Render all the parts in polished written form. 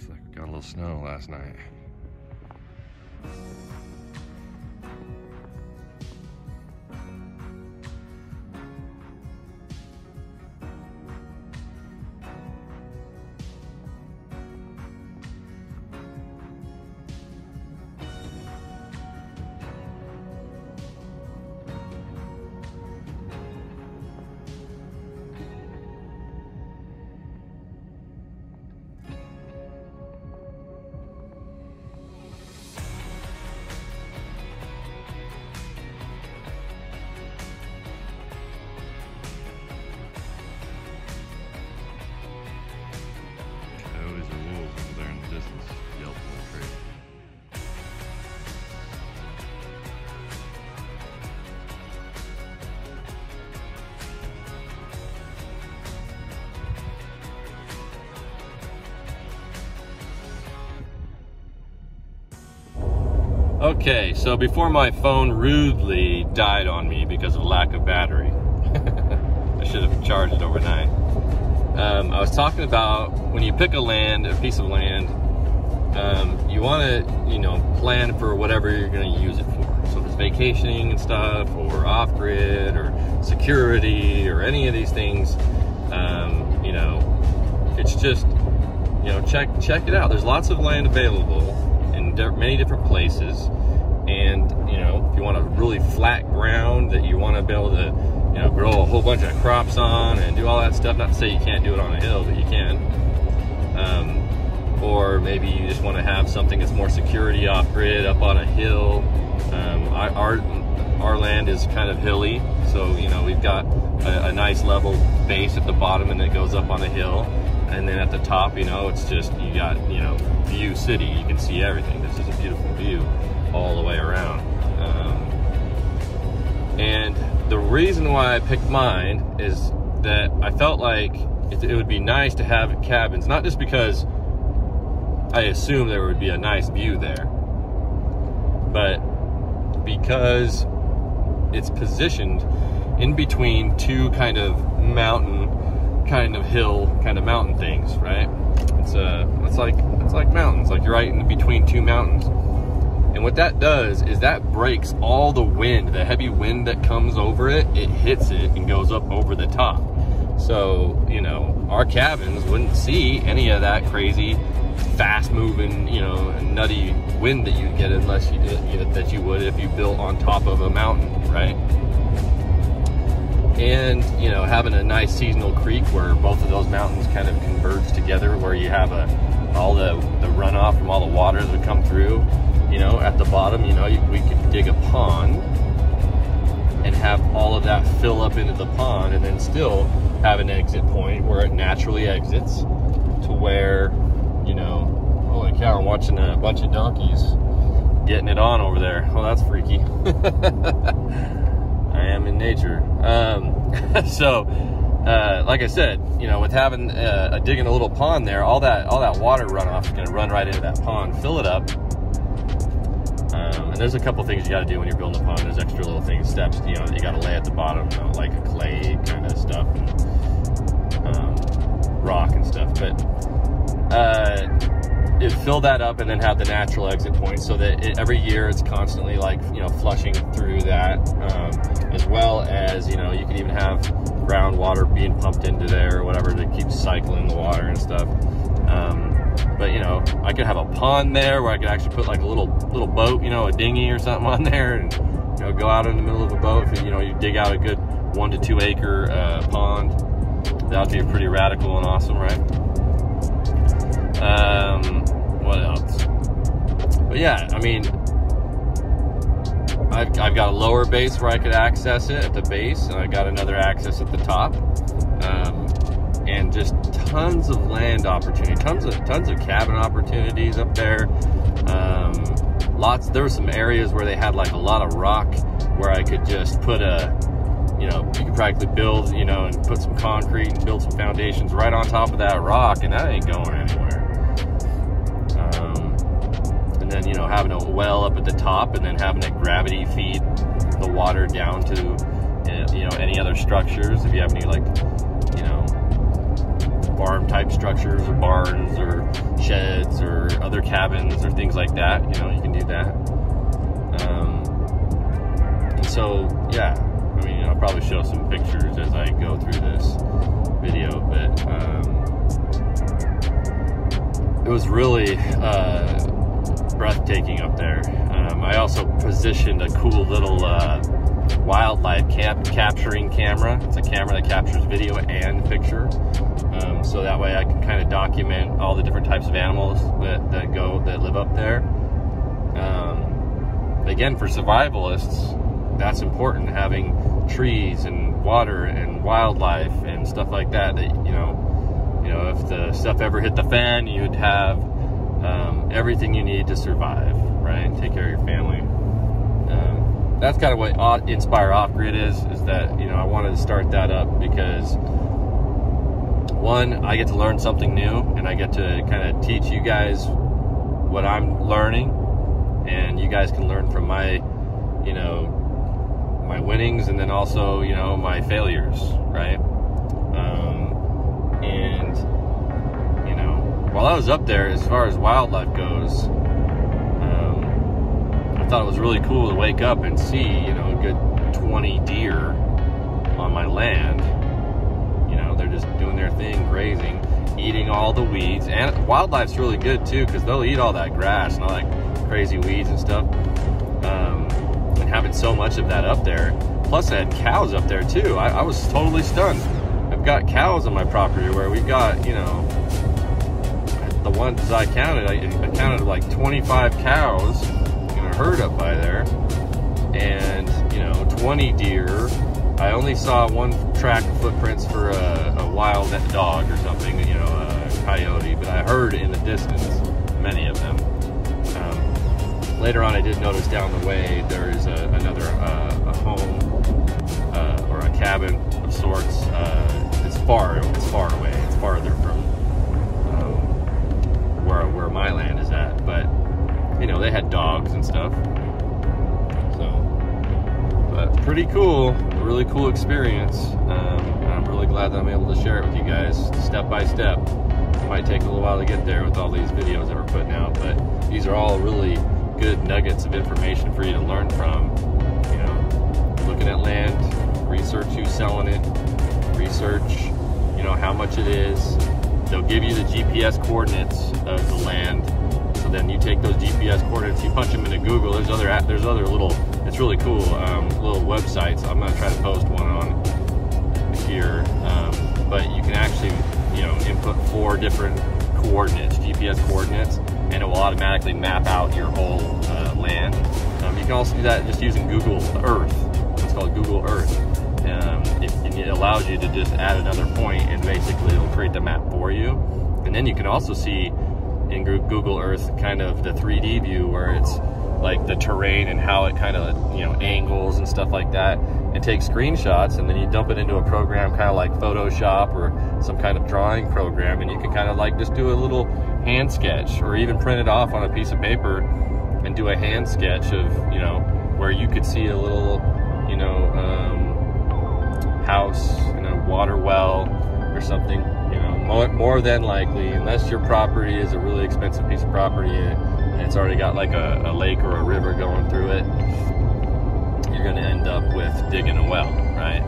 Looks like we got a little snow last night. Okay, so before my phone rudely died on me because of lack of battery, I should have charged it overnight. I was talking about when you pick a piece of land, you want to, plan for whatever you're going to use it for. So if it's vacationing and stuff, or off-grid, or security, or any of these things, it's just, check it out. There's lots of land available in many different places. And, if you want a really flat ground that you want to be able to, grow a whole bunch of crops on and do all that stuff, not to say you can't do it on a hill, but you can. Or maybe you just want to have something that's more security off-grid up on a hill. Our land is kind of hilly, so, we've got a nice level base at the bottom and it goes up on a hill. And then at the top, it's just, you got, view city. You can see everything. This is a beautiful view all the way around. And the reason why I picked mine is that I felt like it would be nice to have cabins, not just because I assumed there would be a nice view there, but because it's positioned in between two kind of mountain, kind of hill, kind of mountain things, right? It's like mountains, like you're right in between two mountains. And what that does is that breaks all the wind, the heavy wind that comes over it, it hits it and goes up over the top. So, our cabins wouldn't see any of that crazy, fast-moving, nutty wind that you get unless that you would if you built on top of a mountain, right? And, having a nice seasonal creek where both of those mountains kind of converge together, where you have all the runoff from all the water that would come through, at the bottom, we could dig a pond and have all of that fill up into the pond and then still have an exit point where it naturally exits to where, holy cow, I'm watching a bunch of donkeys getting it on over there. Oh, that's freaky. I am in nature. So, like I said, with having digging a little pond there, all that water runoff is going to run right into that pond, fill it up. And there's a couple things you got to do when you're building a pond. There's extra little things, steps, that you got to lay at the bottom, like a clay kind of stuff, and, rock and stuff. But it fill that up and then have the natural exit point, so that every year it's constantly flushing through that, as well as you can even have groundwater being pumped into there or whatever to keep cycling the water and stuff. But I could have a pond there where I could actually put like a little boat, a dinghy or something on there, and go out in the middle of a boat. If you dig out a good 1 to 2 acre pond, that would be pretty radical and awesome, right? What else? But yeah, I've got a lower base where I could access it at the base, and I got another access at the top, and just tons of land opportunity, tons of cabin opportunities up there. There were some areas where they had like a lot of rock where I could just put you could practically build, and put some concrete and build some foundations right on top of that rock, and that ain't going anywhere. And then, having a well up at the top and then having it gravity feed the water down to, any other structures. If you have any farm type structures or barns or sheds or other cabins or things like that. You know, you can do that. And so, yeah, I mean, I'll probably show some pictures as I go through this video, but it was really breathtaking up there. I also positioned a cool little wildlife capturing camera. It's a camera that captures video and picture, so that way I can kind of document all the different types of animals that live up there. Again, for survivalists, that's important, having trees and water and wildlife and stuff like that. That you know, if the stuff ever hit the fan, you'd have everything you need to survive, right? And take care of your family. That's kind of what Inspire Off-Grid is that, you know, I wanted to start that up because, one, I get to learn something new, and I get to kind of teach you guys what I'm learning, and you guys can learn from my, you know, my winnings, and then also, you know, my failures, right? And, you know, while I was up there, as far as wildlife goes, I thought it was really cool to wake up and see, you know, a good 20 deer on my land. You know, they're just doing their thing, grazing, eating all the weeds. And wildlife's really good too, because they'll eat all that grass and all that crazy weeds and stuff. And having so much of that up there. Plus I had cows up there too. I was totally stunned. I've got cows on my property where we've got, you know, the ones I counted, I counted like 25 cows herd up by there, and you know, 20 deer. I only saw one track footprints for a wild dog or something, you know, a coyote, but I heard in the distance many of them. Later on, I did notice down the way there is another a home or a cabin of sorts. It's far away. It's farther from where my land is at, but you know, they had dogs and stuff. So, but pretty cool, a really cool experience. And I'm really glad that I'm able to share it with you guys step by step. It might take a little while to get there with all these videos that we're putting out, but these are all really good nuggets of information for you to learn from. You know, looking at land, research who's selling it, research, you know, how much it is. They'll give you the GPS coordinates of the land. So then you take those GPS coordinates, you punch them into Google. There's other little, it's really cool, little websites. I'm gonna try to post one on here, but you can actually, you know, input 4 different coordinates, GPS coordinates, and it will automatically map out your whole land. You can also do that just using Google Earth. It's called Google Earth. It allows you to just add another point, and basically it'll create the map for you. And then you can also see in Google Earth kind of the 3D view, where it's like the terrain and how it kind of, you know, angles and stuff like that, and take screenshots, and then you dump it into a program kind of like Photoshop or some kind of drawing program, and you can kind of like just do a little hand sketch, or even print it off on a piece of paper and do a hand sketch of, you know, where you could see a little, you know, house, you know, water well or something. You know, more than likely, unless your property is a really expensive piece of property and it's already got like a lake or a river going through it, you're going to end up with digging a well, right?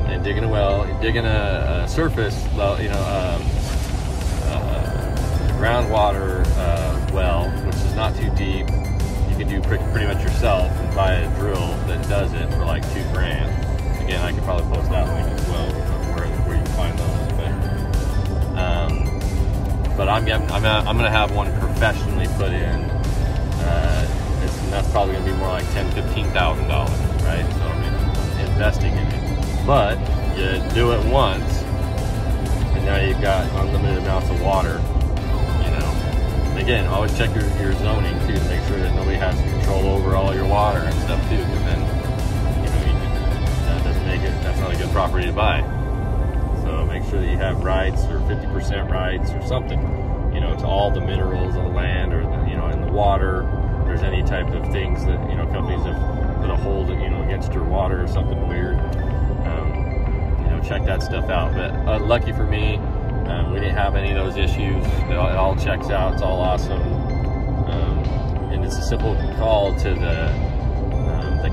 And digging a well, digging a surface, you know, groundwater well, which is not too deep. You can do pretty much yourself and buy a drill that does it for like $2,000. Again, I could probably post that link as well, where you can find those. But I'm gonna have one professionally put in. That's probably gonna be more like $10,000–$15,000, right? So I mean, I'm investing in it. But you do it once, and now you've got unlimited amounts of water. You know, and again, always check your zoning too to make sure that nobody has control over all your water and stuff too, because then, you know, that doesn't make it. That's not a good property to buy. So make sure that you have rights, or 50% rights, or something, you know, to all the minerals of the land, or the, you know, in the water. If there's any type of things that, you know, companies have put a hold, you know, against your water or something weird, you know, check that stuff out. But lucky for me, We didn't have any of those issues. It all checks out. It's all awesome. And it's a simple call to the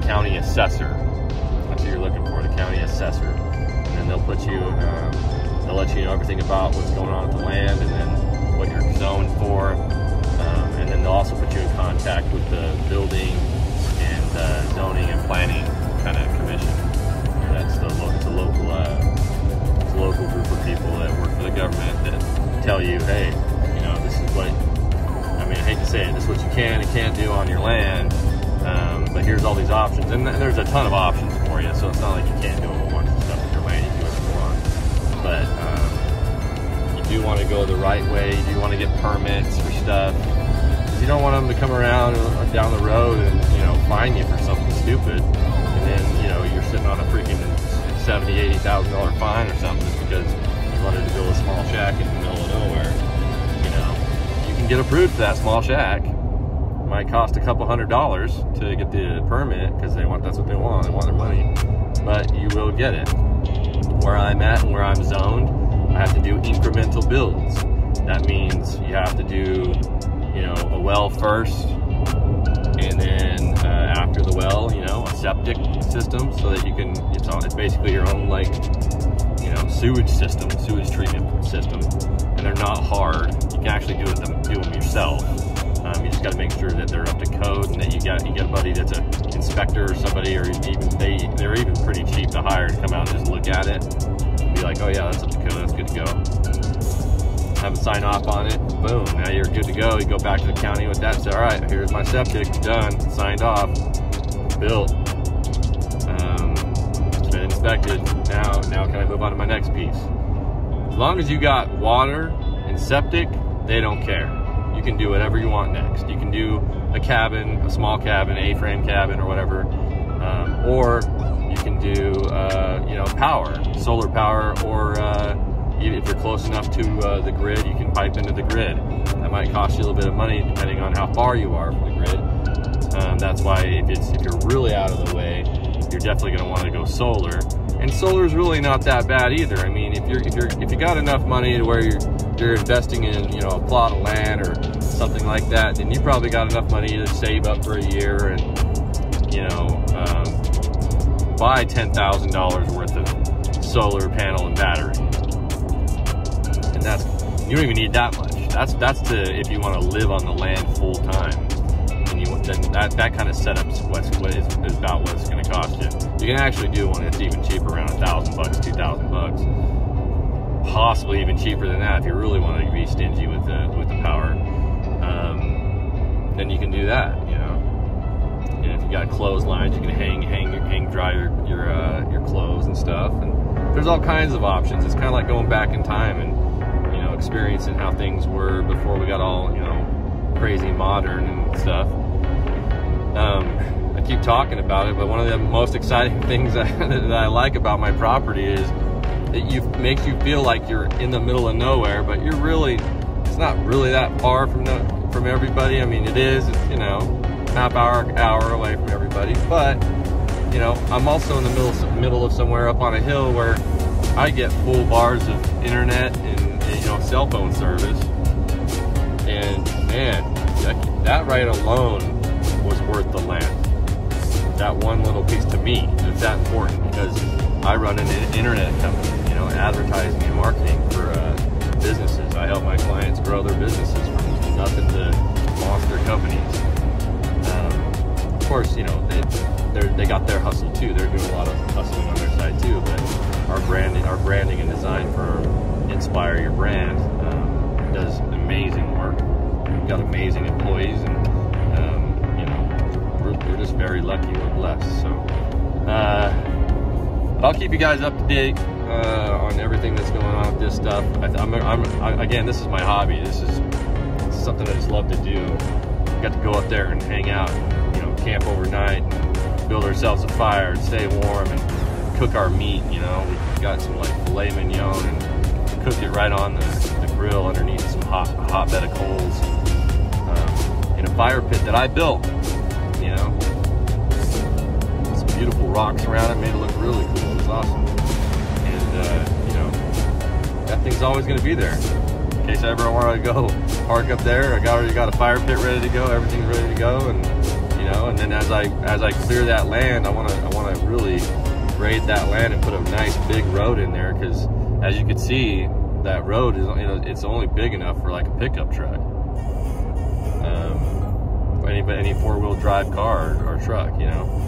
county assessor. That's who you're looking for, the county assessor. And then they'll put you, they'll let you know everything about what's going on with the land, and then what you're zoned for. And then they'll also put you in contact with the building and zoning and planning kind of commission. That's it's a local group of people that work for the government that tell you, hey, you know, this is what, I mean, I hate to say it, this is what you can and can't do on your land, but here's all these options. And there's a ton of options for you, so it's not like you can't do a whole bunch of stuff with your land. You do what you want. But you do want to go the right way. You do want to get permits for stuff. You don't want them to come around down the road and, you know, fine you for something stupid, and then, you know, you're sitting on a freaking $70,000, $80,000 fine or something just because you wanted to build a small shack in the middle of nowhere. You know, you can get approved for that small shack. It might cost a couple $100s to get the permit because that's what they want. They want their money, but you will get it. Where I'm at and where I'm zoned, I have to do incremental builds. That means you have to do, you know, a well first, and then after the well, you know, a septic system, so that you can, it's basically your own, like, you know, sewage treatment system, and they're not hard. You can actually do them yourself. You just got to make sure that they're up to code, and that you get a buddy that's an inspector or somebody, or even they're even pretty cheap to hire to come out and just look at it and be like, oh yeah, that's up to code, that's good to go. Have a sign off on it, boom, now you're good to go. You go back to the county with that and say, all right, here's my septic, done, signed off, built, it's been inspected. Now can I move on to my next piece? As long as you got water and septic, they don't care. You can do whatever you want next. You can do a cabin, a small cabin, A-frame cabin or whatever, or you can do, you know, power, solar power, or if you're close enough to the grid, you can pipe into the grid. That might cost you a little bit of money depending on how far you are from the grid. That's why if you're really out of the way, you're definitely going to want to go solar. And solar is really not that bad either. I mean, if you got enough money to where you're investing in, you know, a plot of land or something like that, then you probably got enough money to save up for a year and, you know, buy $10,000 worth of solar panel and battery. And you don't even need that much. That's if you want to live on the land full time. And then that kind of setup is about what it's going to cost you. You can actually do one that's even cheaper, around $1,000, $2,000, possibly even cheaper than that if you really want to be stingy with the power. Then you can do that, you know. And if you got clotheslines, you can hang dry your clothes and stuff. And there's all kinds of options. It's kind of like going back in time and, you know, experiencing how things were before we got all, you know, crazy modern and stuff. I keep talking about it, but one of the most exciting things that I like about my property is it makes you feel like you're in the middle of nowhere, but it's not really that far from everybody. I mean, it is, you know, half hour away from everybody, but, you know, I'm also in the middle of somewhere up on a hill where I get full bars of internet and, you know, cell phone service. And man, that right alone was worth the land. That one little piece to me, it's that important because I run an internet company, you know, advertising and marketing for businesses. I help my clients grow their businesses from nothing to monster companies. Of course, you know, they got their hustle too. They're doing a lot of hustling on their side too. But our branding and design firm, Inspire Your Brand, does amazing work. We've got amazing employees, and you know, we're just very lucky. We're blessed. So I'll keep you guys up to date on everything that's going on with this stuff. Again, this is my hobby. This is something I just love to do. We got to go up there and hang out, and, you know, camp overnight, and build ourselves a fire and stay warm and cook our meat. You know, we got some like filet mignon and cook it right on the grill underneath some hot bed of coals in a fire pit that I built. You know, some beautiful rocks around it, made it look really cool. It was awesome. And you know, that thing's always going to be there. In case I ever want to go park up there, I already got a fire pit ready to go. Everything's ready to go, and you know. And then as I clear that land, I want to really grade that land and put a nice big road in there, because as you can see, that road is, you know, it's only big enough for like a pickup truck, any four-wheel drive car or truck, you know.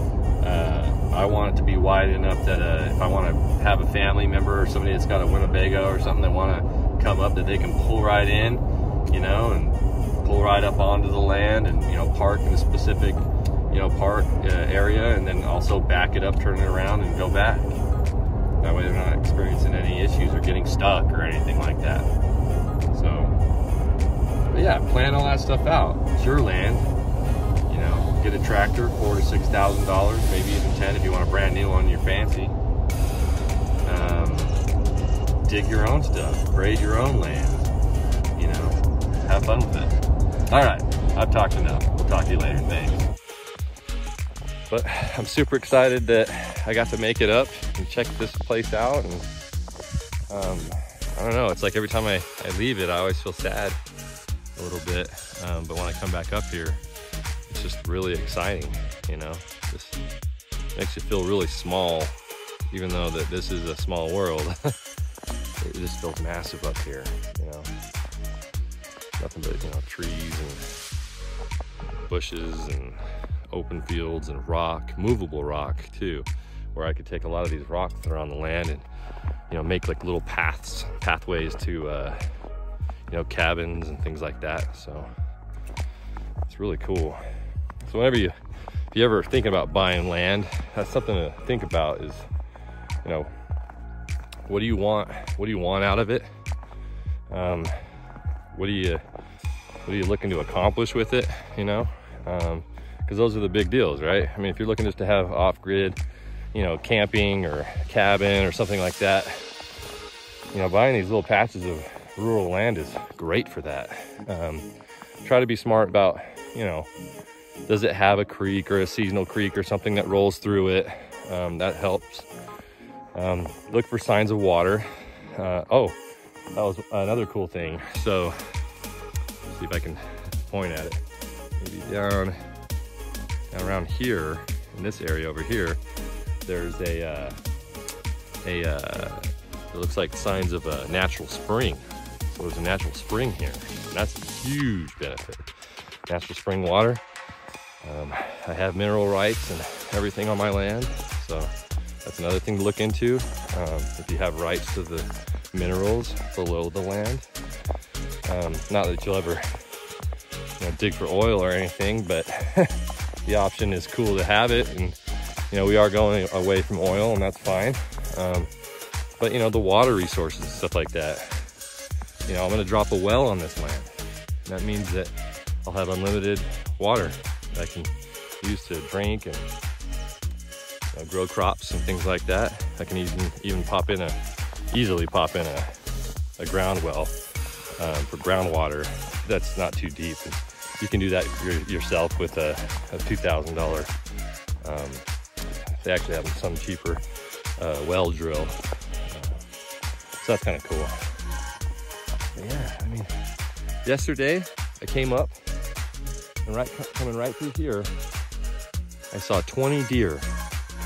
I want it to be wide enough that if I want to have a family member or somebody that's got a Winnebago or something that want to come up, that they can pull right in, you know, and pull right up onto the land, and you know, park in a specific, you know, park area, and then also back it up, turn it around, and go back. That way they're not experiencing any issues or getting stuck or anything like that. So, but yeah, plan all that stuff out. It's your land. You know, get a tractor, $4,000 to $6,000, maybe even $10,000 if you want a brand new one. You're fancy. Dig your own stuff. Grade your own land. You know, have fun with it. All right, I've talked enough. We'll talk to you later. Thanks. But I'm super excited that I got to make it up and check this place out. And I don't know, it's like every time I leave it, I always feel sad a little bit. But when I come back up here, it's just really exciting, you know. Just makes you feel really small, even though that this is a small world. It just feels massive up here, you know. Nothing but, you know, trees and bushes and open fields and rock, movable rock too, where I could take a lot of these rocks that are on the land and, you know, make like little pathways to, you know, cabins and things like that. So it's really cool. So whenever if you ever thinking about buying land, that's something to think about, is, you know, what do you want? What do you want out of it? What are you looking to accomplish with it? You know, because those are the big deals, right? I mean, if you're looking just to have off-grid, you know, camping or cabin or something like that, you know, buying these little patches of rural land is great for that. Try to be smart about, you know, does it have a creek or a seasonal creek or something that rolls through it? That helps. Look for signs of water. Oh, that was another cool thing. So, let's see if I can point at it. Maybe down around here, in this area over here, there's it looks like signs of a natural spring. So there's a natural spring here, and that's a huge benefit. Natural spring water. I have mineral rights and everything on my land, so that's another thing to look into. If you have rights to the minerals below the land. Not that you'll ever, you know, dig for oil or anything, but the option is cool to have it. And, you know, we are going away from oil, and that's fine. But, you know, the water resources, stuff like that. You know, I'm gonna drop a well on this land. And that means that I'll have unlimited water that I can use to drink and, you know, grow crops and things like that. I can even easily pop in a ground well for groundwater that's not too deep. And you can do that yourself with a $2,000. They actually have some cheaper well drill. So that's kind of cool. But yeah, I mean, yesterday I came up and coming right through here, I saw 20 deer,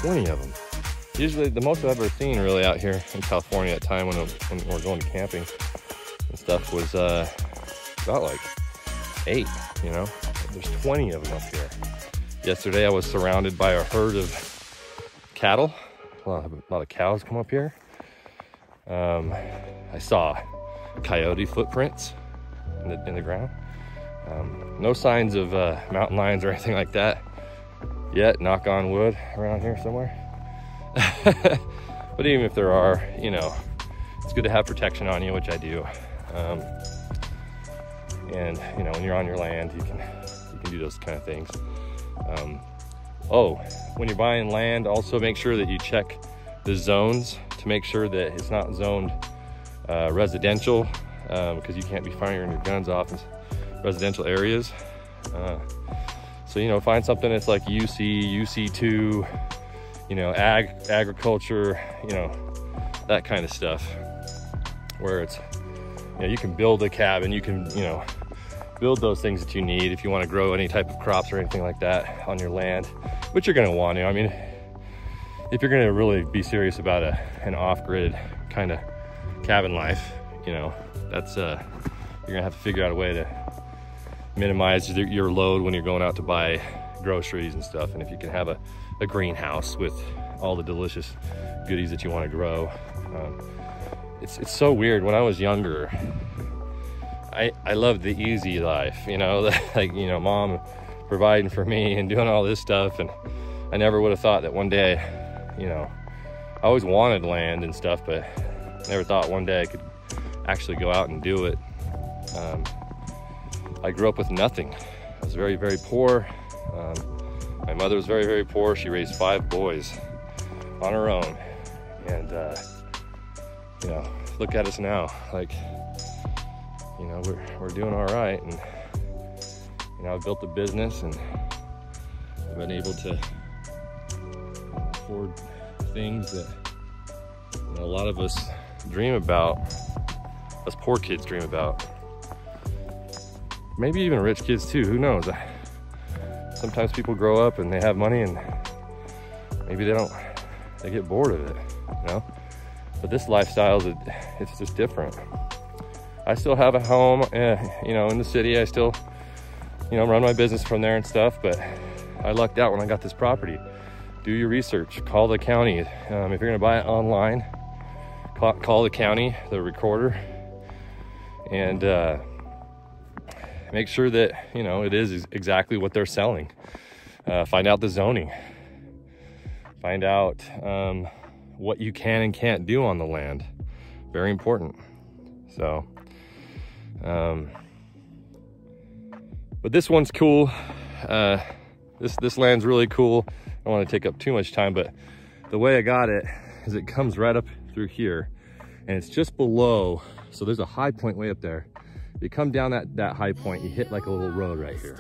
20 of them. Usually the most I've ever seen really out here in California at time when we're going to camping and stuff was about like 8, you know. There's 20 of them up here. Yesterday I was surrounded by a herd of cattle. A lot of cows come up here. I saw coyote footprints in the ground. No signs of mountain lions or anything like that yet, knock on wood, around here somewhere. But even if there are, you know, it's good to have protection on you, which I do. And you know, when you're on your land, you can do those kind of things. Oh, when you're buying land, also make sure that you check the zones to make sure that it's not zoned residential, because you can't be firing your guns off in residential areas. So, you know, find something that's like UC, UC2, you know, agriculture, you know, that kind of stuff. where it's, you know, you can build a cabin, you can, you know, build those things that you need if you want to grow any type of crops or anything like that on your land, which you're going to want to. I mean, if you're going to really be serious about an off-grid kind of cabin life, you know, that's you're gonna have to figure out a way to minimize your load when you're going out to buy groceries and stuff. And if you can have a greenhouse with all the delicious goodies that you want to grow, it's so weird. When I was younger, I loved the easy life, you know, like, you know, mom providing for me and doing all this stuff, and I never would have thought that one day, you know, I always wanted land and stuff, but never thought one day I could actually go out and do it. I grew up with nothing. I was very, very poor. My mother was very, very poor. She raised 5 boys on her own. And, you know, look at us now. Like, you know, we're doing all right. And, you know, I've built a business and I've been able to afford things that, you know, a lot of us dream about, us poor kids dream about. Maybe even rich kids too, who knows? Sometimes people grow up and they have money and maybe they get bored of it, you know? But this lifestyle, it's just different. I still have a home, you know, in the city. I still, you know, run my business from there and stuff, but I lucked out when I got this property. Do your research, call the county. If you're gonna buy it online, call the county, the recorder, and make sure that, you know, it is exactly what they're selling. Find out the zoning. Find out what you can and can't do on the land. Very important. So, but this one's cool. This land's really cool. I don't want to take up too much time, but the way I got it is it comes right up through here and it's just below. So there's a high point way up there. You come down that high point, you hit like a little road right here,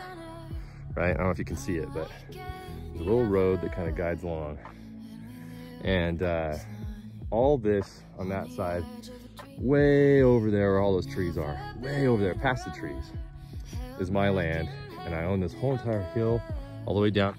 right? I don't know if you can see it, but there's a little road that kind of guides along. And all this on that side, way over there where all those trees are, way over there, past the trees, is my land. And I own this whole entire hill all the way down